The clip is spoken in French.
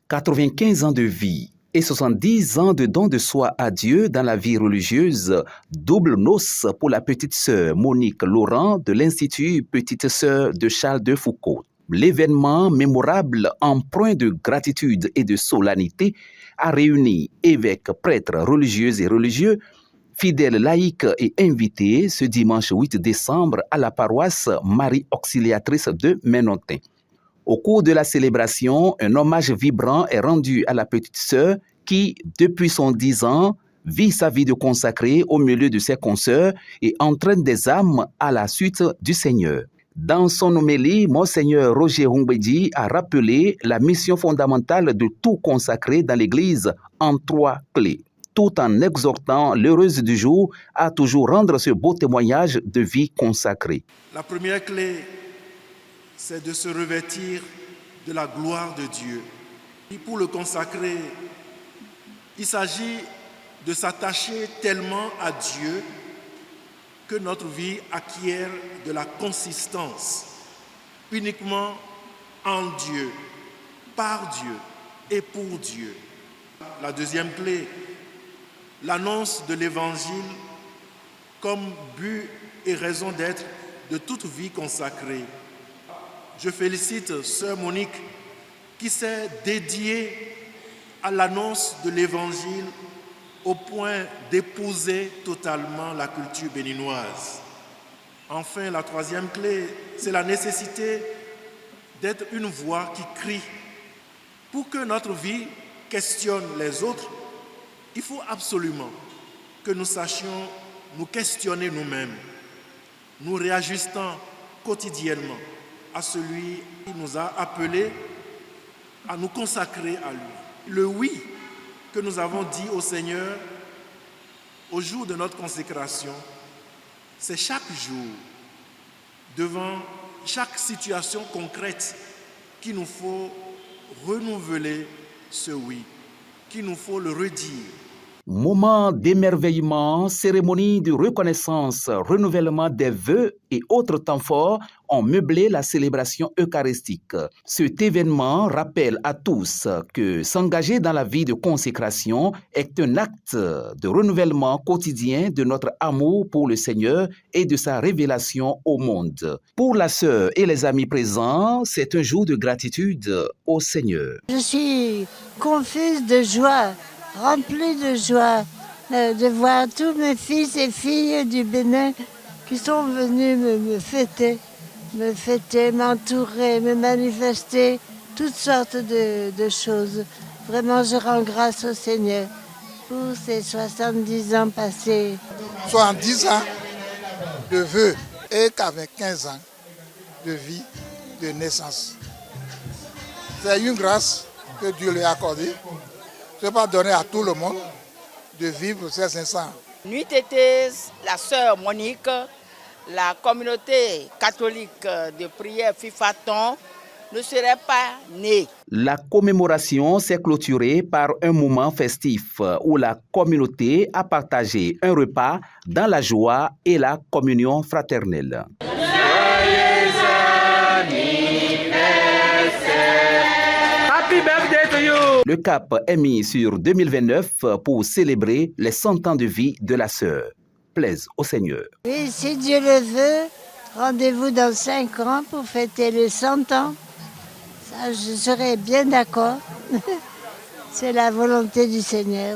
95 ans de vie et 70 ans de don de soi à Dieu dans la vie religieuse, double noce pour la petite sœur Monique Laurent de l'Institut Petite Sœur de Charles de Foucault. L'événement mémorable, empreint de gratitude et de solennité, a réuni évêques, prêtres, religieuses et religieux, fidèles laïcs et invités ce dimanche 8 décembre à la paroisse Marie Auxiliatrice de Menontin. Au cours de la célébration, un hommage vibrant est rendu à la petite sœur qui, depuis son 10 ans, vit sa vie de consacrée au milieu de ses consoeurs et entraîne des âmes à la suite du Seigneur. Dans son homélie, Monseigneur Roger Humbedi a rappelé la mission fondamentale de tout consacré dans l'Église en 3 clés, tout en exhortant l'heureuse du jour à toujours rendre ce beau témoignage de vie consacrée. La première clé, c'est de se revêtir de la gloire de Dieu. Et pour le consacrer, il s'agit de s'attacher tellement à Dieu que notre vie acquiert de la consistance, uniquement en Dieu, par Dieu et pour Dieu. La deuxième clé, l'annonce de l'Évangile comme but et raison d'être de toute vie consacrée. Je félicite Sœur Monique qui s'est dédiée à l'annonce de l'Évangile au point d'épouser totalement la culture béninoise. Enfin, la troisième clé, c'est la nécessité d'être une voix qui crie. Pour que notre vie questionne les autres, il faut absolument que nous sachions nous questionner nous-mêmes, nous réajustant quotidiennement à celui qui nous a appelés à nous consacrer à lui. Le oui que nous avons dit au Seigneur au jour de notre consécration, c'est chaque jour, devant chaque situation concrète, qu'il nous faut renouveler ce oui, qu'il nous faut le redire. Moment d'émerveillement, cérémonie de reconnaissance, renouvellement des vœux et autres temps forts ont meublé la célébration eucharistique. Cet événement rappelle à tous que s'engager dans la vie de consécration est un acte de renouvellement quotidien de notre amour pour le Seigneur et de sa révélation au monde. Pour la sœur et les amis présents, c'est un jour de gratitude au Seigneur. Je suis confuse de joie, remplie de joie de voir tous mes fils et filles du Bénin qui sont venus me fêter, m'entourer, me manifester toutes sortes de choses. Vraiment, je rends grâce au Seigneur pour ces 70 ans passés. 70 ans de vœux et qu'avec 15 ans de vie, de naissance. C'est une grâce que Dieu lui a accordée. Je ne peux pas donner à tout le monde de vivre ces 500 ans. Nuit était la sœur Monique, la communauté catholique de prière Fifaton ne serait pas née. La commémoration s'est clôturée par un moment festif où la communauté a partagé un repas dans la joie et la communion fraternelle. Le cap est mis sur 2029 pour célébrer les 100 ans de vie de la sœur. Plaise au Seigneur. Oui, si Dieu le veut, rendez-vous dans 5 ans pour fêter les 100 ans. Ça, je serai bien d'accord. C'est la volonté du Seigneur.